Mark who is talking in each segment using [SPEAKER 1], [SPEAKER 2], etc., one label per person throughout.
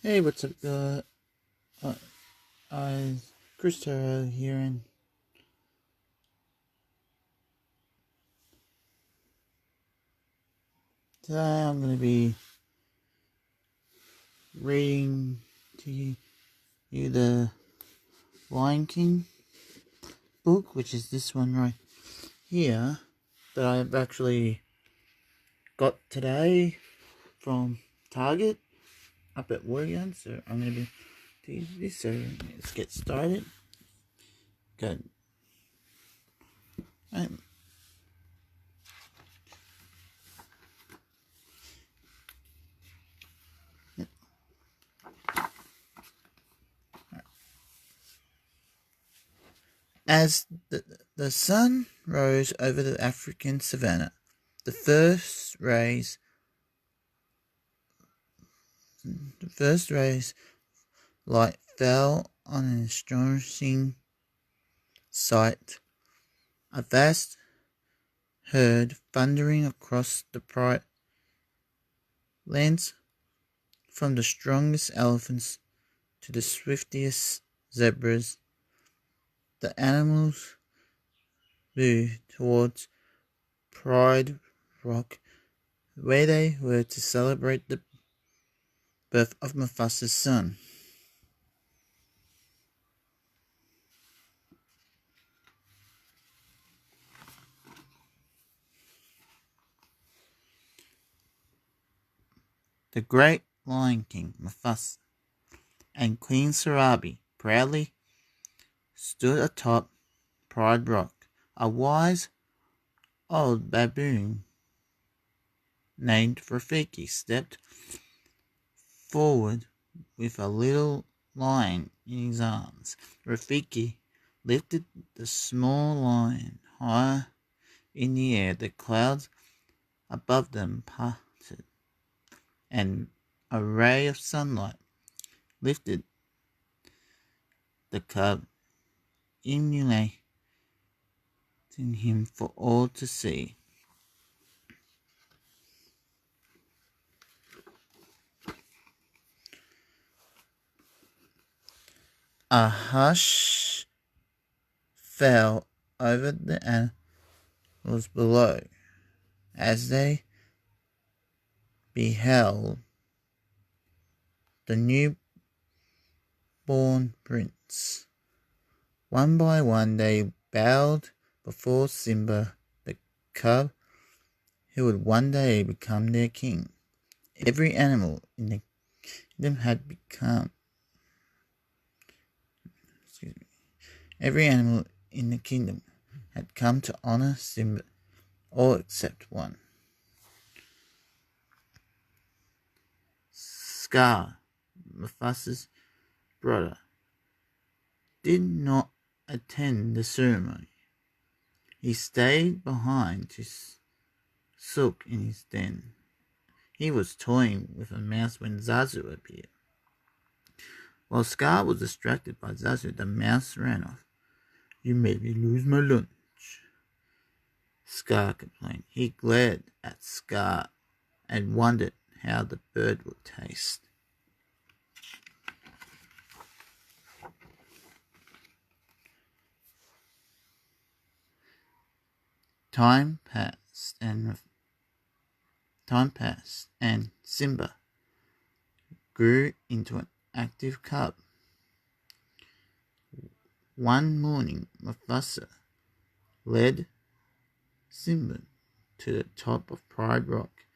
[SPEAKER 1] Hey, what's up, uh, Chris Terra here, and today I'm going to be reading to you the Lion King book, which is this one right here, that I've actually got today from Target up at Wooligan. So I'm going to be doing this, so let's get started. Good. As the sun rose over the African savannah, the first rays light fell on an astonishing sight. A vast herd thundering across the bright lands, from the strongest elephants to the swiftest zebras. The animals moved towards Pride Rock, where they were to celebrate the birth of Mufasa's son. The great Lion King, Mufasa, and Queen Sarabi proudly stood atop Pride Rock. A wise old baboon named Rafiki stepped forward with a little lion in his arms. Rafiki lifted the small lion higher in the air. The clouds above them parted, and a ray of sunlight lifted the cub, illuminating him for all to see. A hush fell over the animals below as they beheld the newborn prince. One by one they bowed before Simba, the cub who would one day become their king. Every animal in the kingdom had become Every animal in the kingdom had come to honor Simba, all except one. Scar, Mufasa's brother, did not attend the ceremony. He stayed behind to sulk in his den. He was toying with a mouse when Zazu appeared. While Scar was distracted by Zazu, the mouse ran off. "You made me lose my lunch," Scar complained. He glared at Scar and wondered how the bird would taste. Time passed, and Simba grew into an active cub. One morning, Mufasa led Simba to the top of Pride Rock.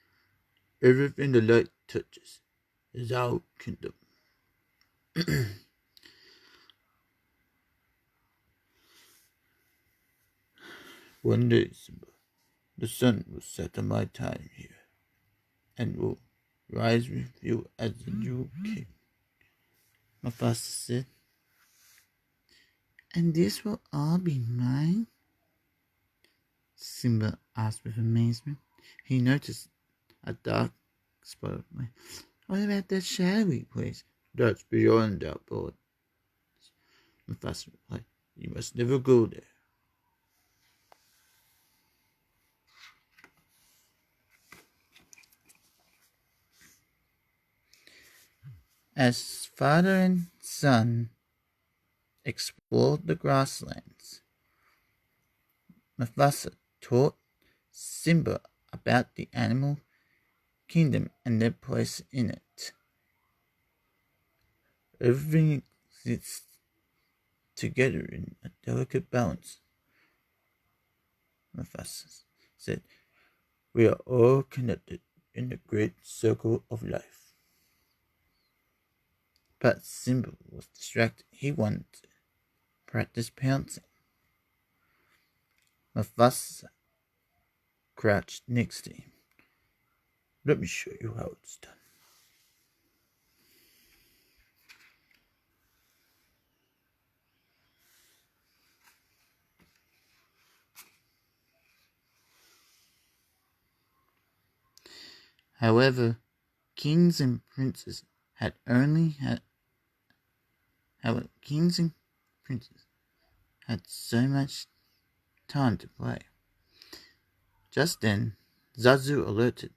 [SPEAKER 1] "Everything the light touches is our kingdom." "One day, Simba, the sun will set on my time here, and will rise with you as the new king," Mufasa said. "And this will all be mine?" Simba asked with amazement. He noticed a dark spot of light. "What about that shadowy place?" "That's beyond our borders," Mufasa replied. "You must never go there." As father and son explored the grasslands, Mufasa taught Simba about the animal kingdom and their place in it. Everything exists together in a delicate balance, Mufasa said. We are all connected in the great circle of life. But Simba was distracted. He wanted to practice pouncing. Mufasa crouched next to him. Let me show you how it's done. However, kings and princes had so much time to play. Just then, Zazu alerted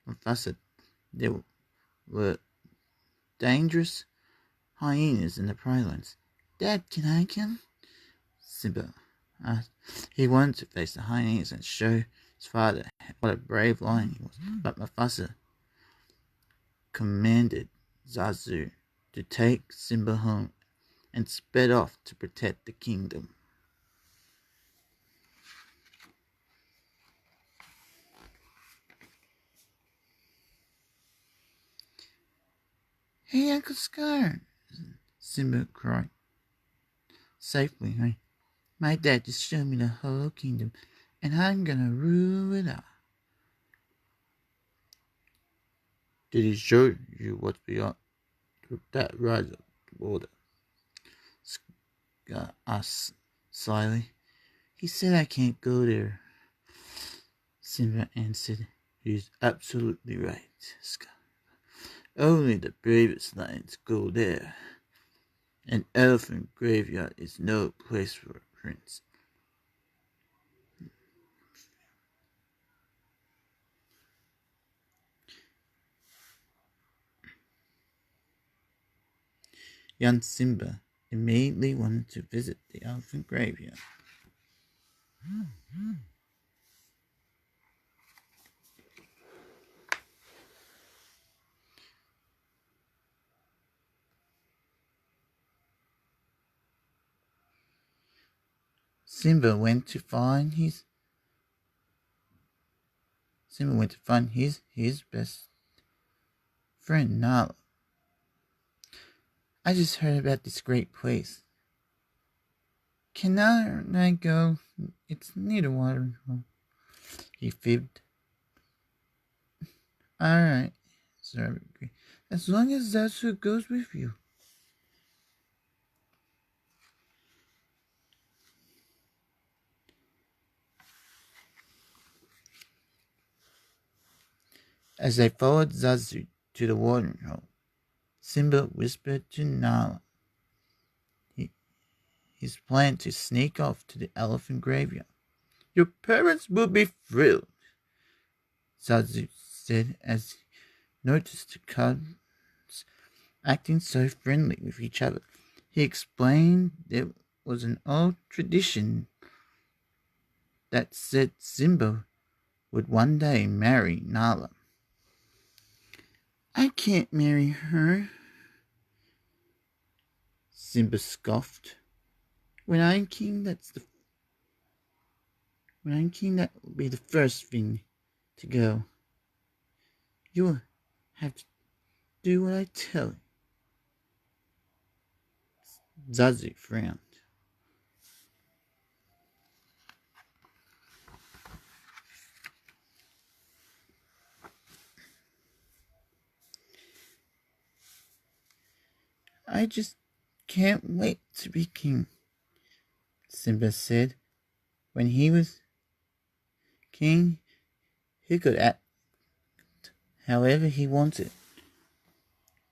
[SPEAKER 1] Mufasa there were dangerous hyenas in the prairies. Dad, can I come? Simba asked. He wanted to face the hyenas and show his father what a brave lion he was, but Mufasa commanded Zazu to take Simba home and sped off to protect the kingdom. Hey, Uncle Scar, Simba cried. Safely, hey? My dad just showed me the whole kingdom, and I'm gonna rule it all. Did he show you what's beyond that rise of water? Scar asked slyly. He said I can't go there, Simba answered. He's absolutely right, Scar. Only the bravest lions go there. An elephant graveyard is no place for a prince. Young Simba immediately wanted to visit the elephant graveyard. Simba went to find his best friend Nala. I just heard about this great place. Can I go? It's near the watering hole. He fibbed. Alright, Zara agreed. As long as that's who goes with you. As they followed Zazu to the watering hole, Simba whispered to Nala his plan to sneak off to the elephant graveyard. Your parents will be thrilled, Zazu said as he noticed the cubs acting so friendly with each other. He explained there was an old tradition that said Simba would one day marry Nala. I can't marry her, Simba scoffed. When I'm king, that will be the first thing to go. You'll have to do what I tell you. Zazu frowned. I just can't wait to be king, Simba said. When he was king, he could act however he wanted.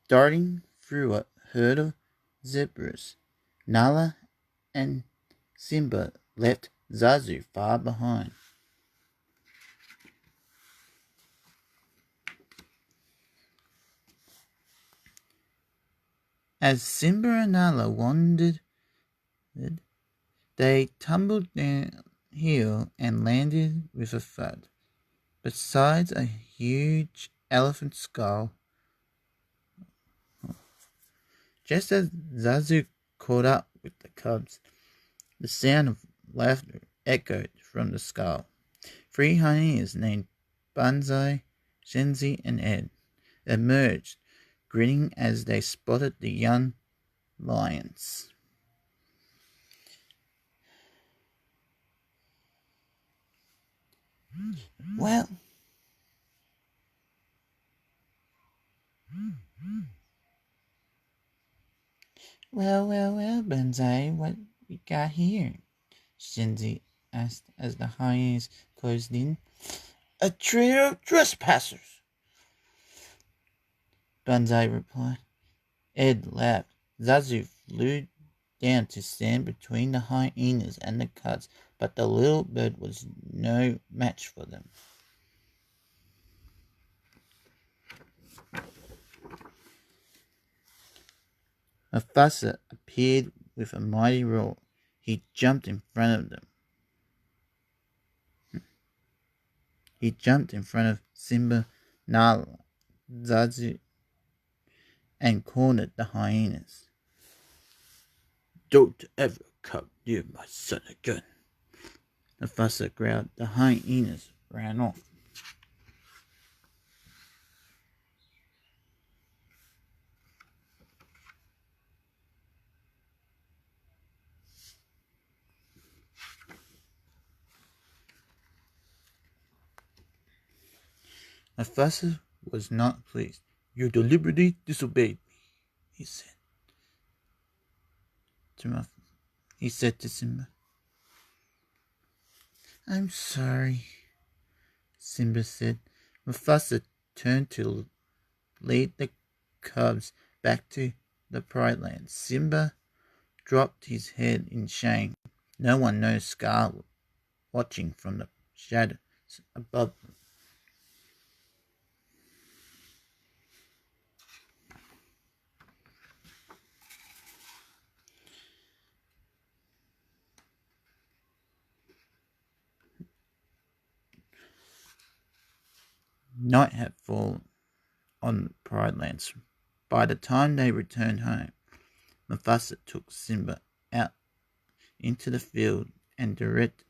[SPEAKER 1] Darting through a herd of zebras, Nala and Simba left Zazu far behind. As Simba and Nala wandered, they tumbled downhill and landed with a thud. Besides a huge elephant skull, just as Zazu caught up with the cubs, the sound of laughter echoed from the skull. 3 hyenas named Banzai, Shenzi, and Ed emerged, grinning as they spotted the young lions. Well, Banzai, what we got here? Shenzi asked as the hyenas closed in. A trio of trespassers, Banzai replied. Ed laughed. Zazu flew down to stand between the hyenas and the cubs, but the little bird was no match for them. Mufasa appeared with a mighty roar. He jumped in front of them. He jumped in front of Simba, Nala, Zazu, and cornered the hyenas. Don't ever come near my son again, Mufasa growled. The hyenas ran off. Mufasa was not pleased. You deliberately disobeyed me, he said. He said to Simba. I'm sorry, Simba said. Mufasa turned to lead the cubs back to the Pride Land. Simba dropped his head in shame. No one knows Scar watching from the shadows above them. Night had fallen on the Pride Lands. By the time they returned home, Mufasa took Simba out into the field and directed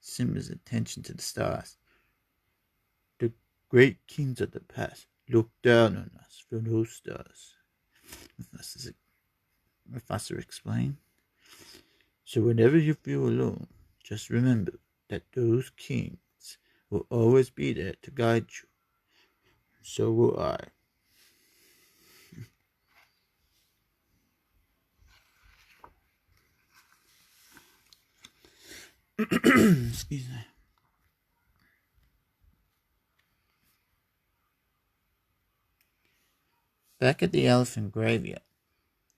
[SPEAKER 1] Simba's attention to the stars. The great kings of the past look down on us from those stars, Mufasa explained. So whenever you feel alone, just remember that those kings will always be there to guide you. So will I. Excuse me. Back at the elephant graveyard,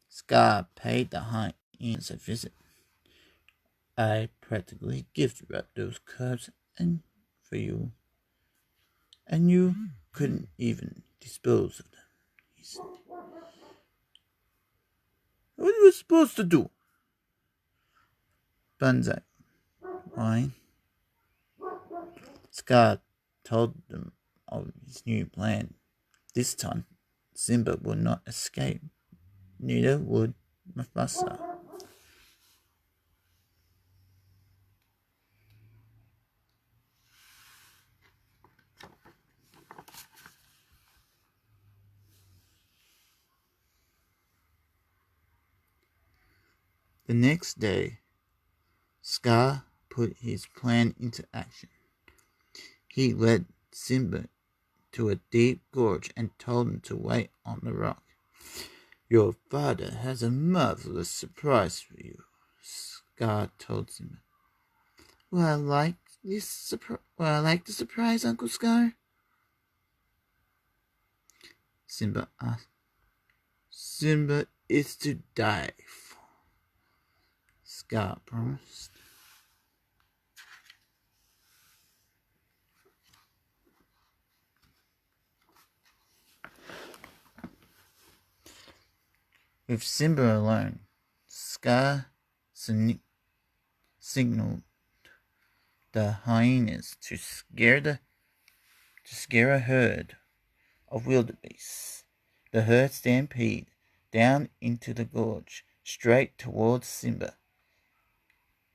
[SPEAKER 1] Scar paid the hyenas a visit. I practically gift wrapped those cubs and for you, and you couldn't even dispose of them, he said. What are we supposed to do? Banzai whined. Scar told them of his new plan. This time, Simba would not escape. Neither would Mufasa. The next day, Scar put his plan into action. He led Simba to a deep gorge and told him to wait on the rock. Your father has a marvelous surprise for you, Scar told Simba. Will I like the surprise, Uncle Scar? Simba asked. Simba is to die for, Scar promised. With Simba alone, Scar signaled the hyenas to scare a herd of wildebeests. The herd stampeded down into the gorge, straight towards Simba.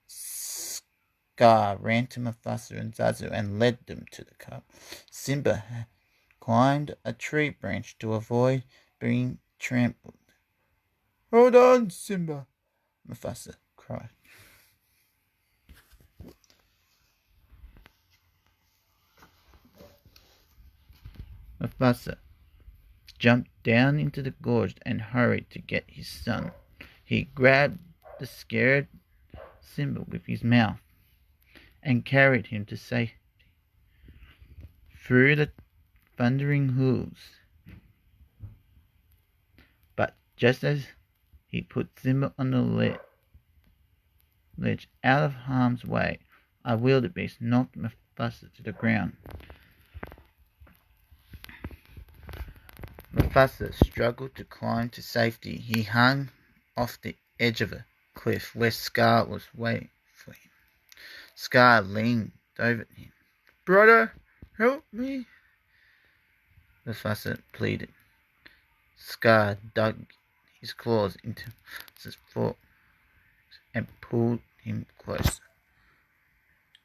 [SPEAKER 1] Scar ran to Mufasa and Zazu and led them to the cub. Simba climbed a tree branch to avoid being trampled. "Hold on, Simba," Mufasa cried. Mufasa jumped down into the gorge and hurried to get his son. He grabbed the scared Simba with his mouth and carried him to safety. Through the thundering hooves. But just as he put Simba on the ledge out of harm's way, a wildebeest knocked Mufasa to the ground. Mufasa struggled to climb to safety. He hung off the edge of a cliff where Scar was waiting for him. Scar leaned over him. "Brother, help me," Mufasa pleaded. Scar dug his claws into Mufasa's foot and pulled him closer.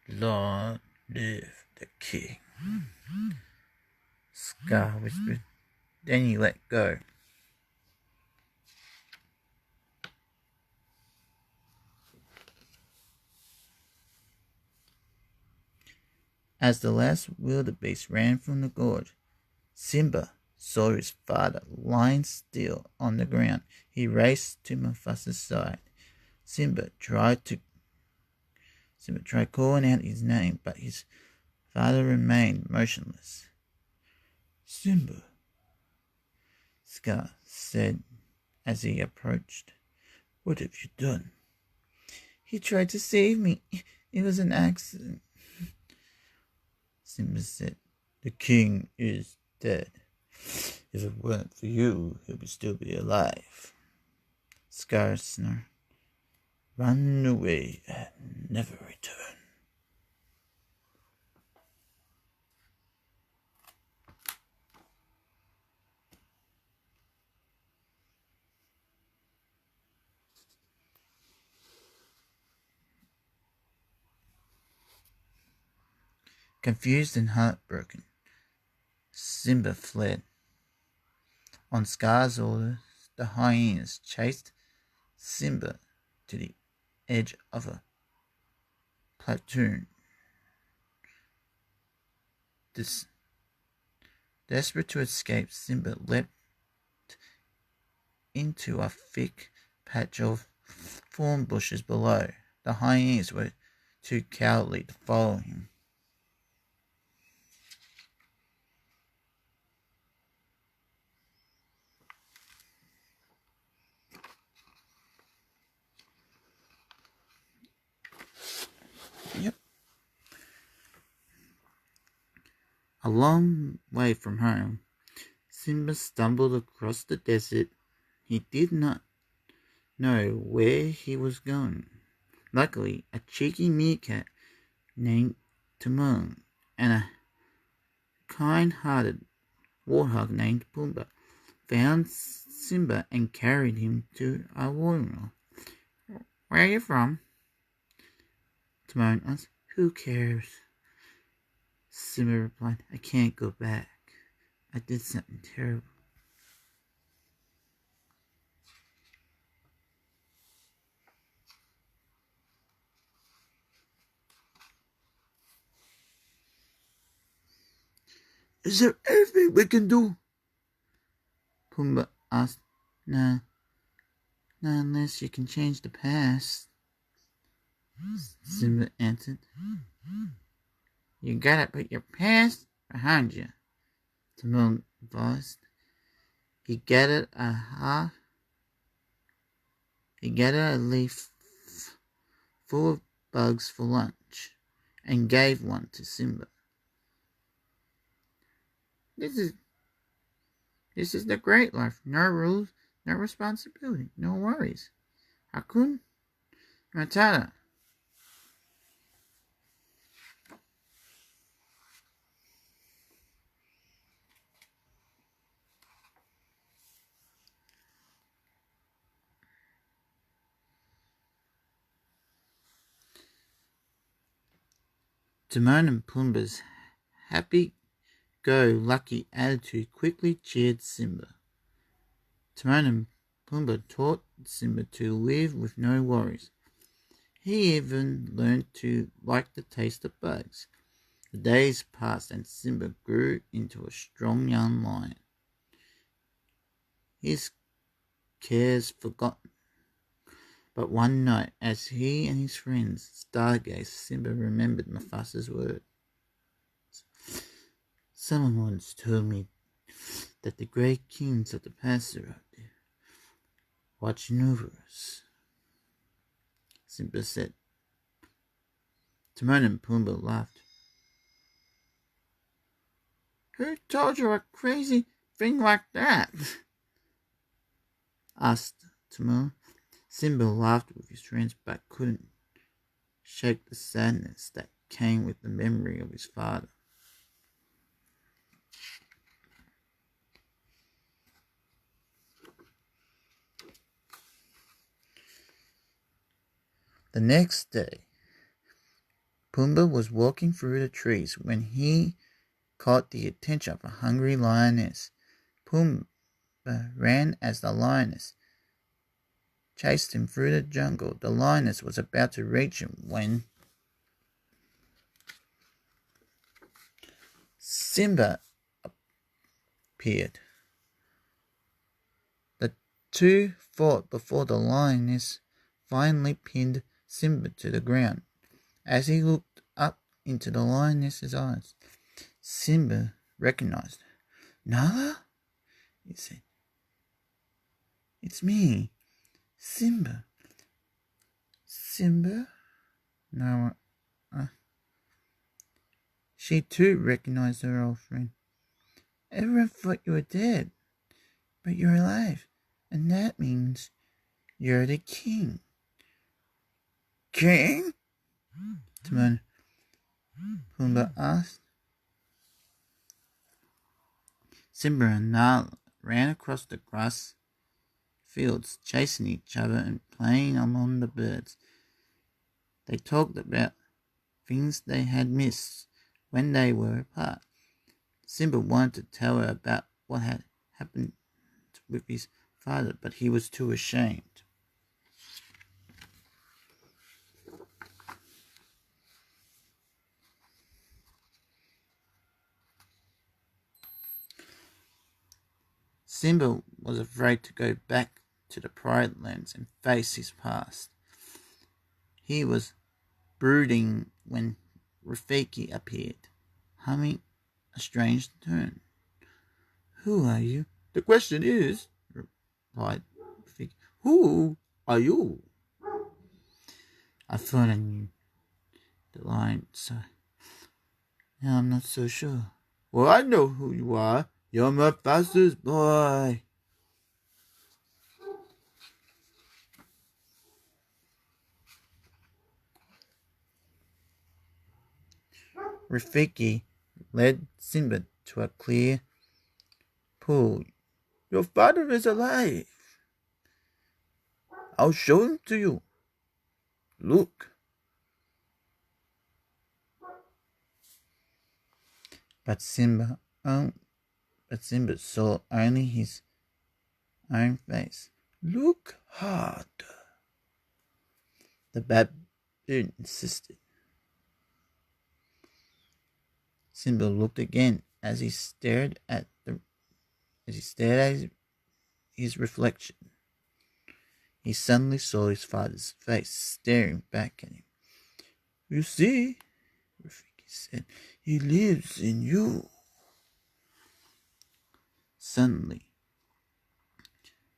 [SPEAKER 1] "Long live the king," Scar whispered. Then he let go. As the last wildebeest ran from the gorge, Simba saw his father lying still on the ground. He raced to Mufasa's side. Simba tried calling out his name, but his father remained motionless. "Simba," Scar said as he approached. "What have you done?" "He tried to save me. It was an accident," Simba said. "The king is dead. If it weren't for you, he would still be alive." Scar snarled. "Run away and never return." Confused and heartbroken, Simba fled. On Scar's orders, the hyenas chased Simba to the edge of a plateau. Desperate to escape, Simba leapt into a thick patch of thorn bushes below. The hyenas were too cowardly to follow him. A long way from home, Simba stumbled across the desert. He did not know where he was going. Luckily, a cheeky meerkat named Timon and a kind-hearted warthog named Pumbaa found Simba and carried him to a watering hole. "Where are you from?" Timon asked. "Who cares?" Simba replied. "I can't go back. I did something terrible." "Is there anything we can do?" Pumbaa asked. No, not unless you can change the past," Simba answered. "You gotta put your past behind you," Timon advised. He gathered a leaf full of bugs for lunch and gave one to Simba. This is the great life. No rules, No responsibility, no worries. Hakun Matata. Timon and Pumbaa's happy-go-lucky attitude quickly cheered Simba. Timon and Pumbaa taught Simba to live with no worries. He even learned to like the taste of bugs. The days passed and Simba grew into a strong young lion. His cares forgotten. But one night, as he and his friends stargazed, Simba remembered Mufasa's words. Someone once told me that the great kings of the past are out there, watching over us. Simba said. Timon and Pumbaa laughed. Who told you a crazy thing like that? Asked Timon. Simba laughed with his friends but couldn't shake the sadness that came with the memory of his father. The next day, Pumbaa was walking through the trees when he caught the attention of a hungry lioness. Pumbaa ran as the lioness chased him through the jungle. The lioness was about to reach him when Simba appeared. The two fought before the lioness finally pinned Simba to the ground. As he looked up into the lioness's eyes, Simba recognized her. Nala? He said. It's me, Simba. Simba? No, she too recognized her old friend. Everyone thought you were dead, but you're alive, and that means you're the king. King? Timon Pumbaa asked. Simba and Nala ran across the grass fields, chasing each other and playing among the birds. They talked about things they had missed when they were apart. Simba wanted to tell her about what had happened with his father, but he was too ashamed. Simba was afraid to go back to the Pride Lands and face his past. He was brooding when Rafiki appeared, humming a strange tune. Who are you? The question is, replied Rafiki, who are you? I thought I knew, the lion sighed. Now I'm not so sure. Well, I know who you are. You're Mufasa's boy. Rafiki led Simba to a clear pool. Your father is alive. I'll show him to you. Look. But Simba saw only his own face. Look harder, the baboon insisted. Simba looked again as he stared at his reflection. He suddenly saw his father's face staring back at him. You see, Rafiki said, he lives in you. Suddenly,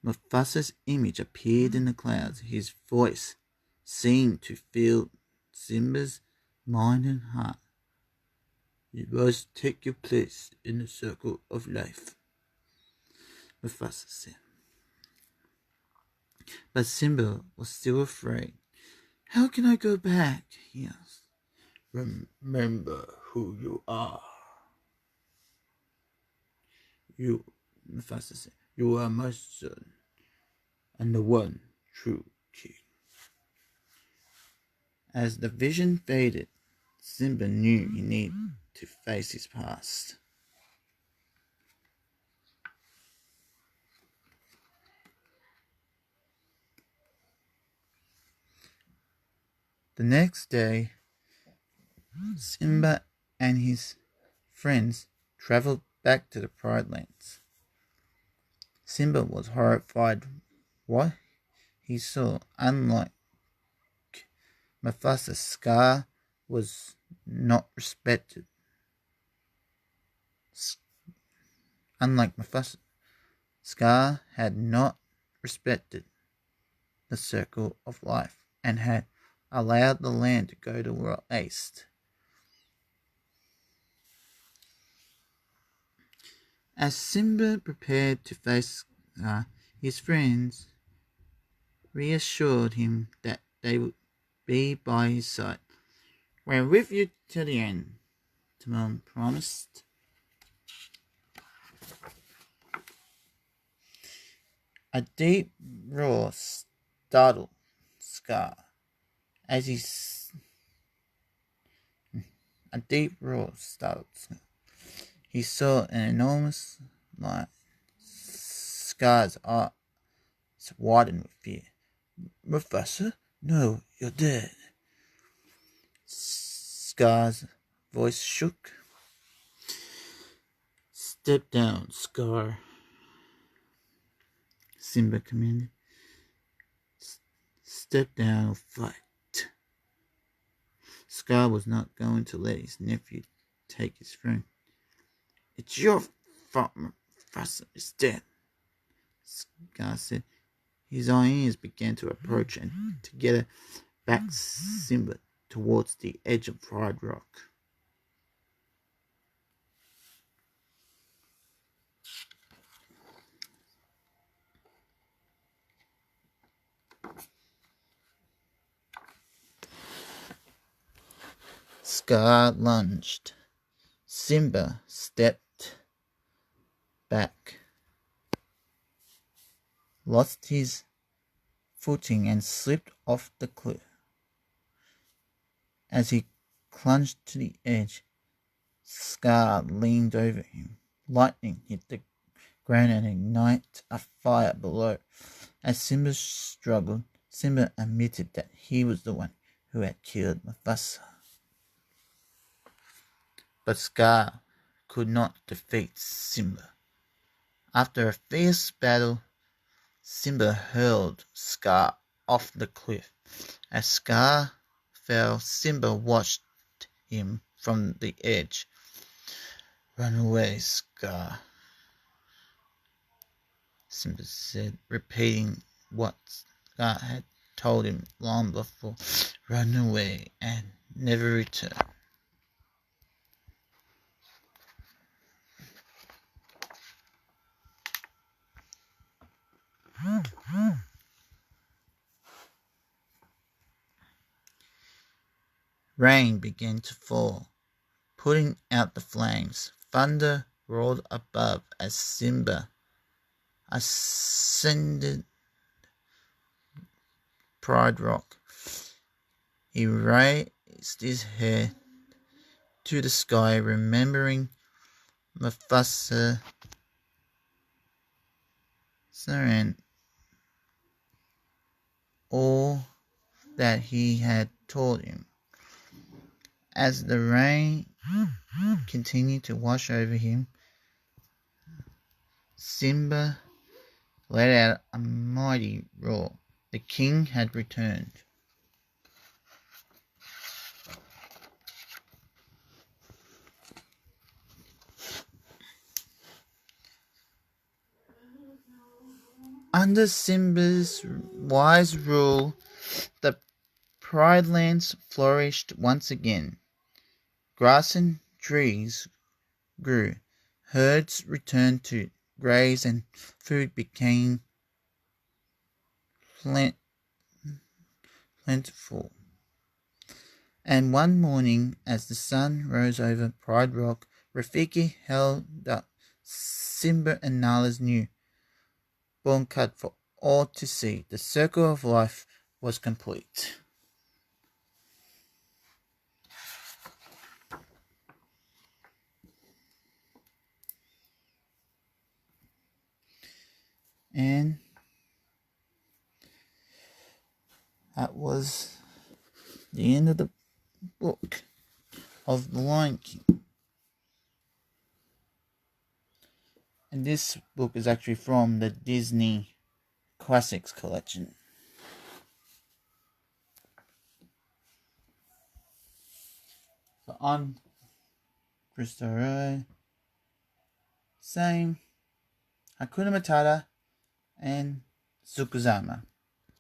[SPEAKER 1] Mufasa's image appeared in the clouds. His voice seemed to fill Simba's mind and heart. You must take your place in the circle of life, Mufasa said. But Simba was still afraid. How can I go back? He asked. Remember who you are. You, Mufasa said, you are my son, and the one true king. As the vision faded, Simba knew he needed to face his past. The next day, Simba and his friends traveled back to the Pride Lands. Simba was horrified what he saw. Unlike Mufasa, Scar was not respected. Unlike Mufasa, Scar had not respected the circle of life and had allowed the land to go to waste. As Simba prepared to face Scar, his friends reassured him that they would be by his side. We're with you till the end, Timon promised. A deep roar startled Scar as he saw an enormous lion. Scar's eyes widened with fear. Mufasa? No, you're dead. Scar's voice shook. Step down, Scar, Simba commanded. Step down or fight. Scar was not going to let his nephew take his throne. It's your fault Mufasa is dead, Scar said. His hyenas began to approach and together backed Simba towards the edge of Pride Rock. Scar lunged. Simba stepped back, lost his footing and slipped off the cliff. As he clung to the edge, Scar leaned over him. Lightning hit the ground and ignited a fire below. As Simba struggled, Simba admitted that he was the one who had killed Mufasa. But Scar could not defeat Simba. After a fierce battle, Simba hurled Scar off the cliff. As Scar fell, Simba watched him from the edge. Run away, Scar, Simba said, repeating what Scar had told him long before. Run away and never return. Rain began to fall, putting out the flames. Thunder roared above as Simba ascended Pride Rock. He raised his head to the sky, remembering Mufasa and all that he had told him. As the rain continued to wash over him, Simba let out a mighty roar. The king had returned. Under Simba's wise rule, the Pride Lands flourished once again. Grass and trees grew, herds returned to graze, and food became plentiful. And one morning, as the sun rose over Pride Rock, Rafiki held up Simba and Nala's new born cud for all to see. The circle of life was complete. And that was the end of the book of The Lion King. And this book is actually from the Disney Classics collection. So I'm Christopher saying Hakuna Matata and Sukuzama.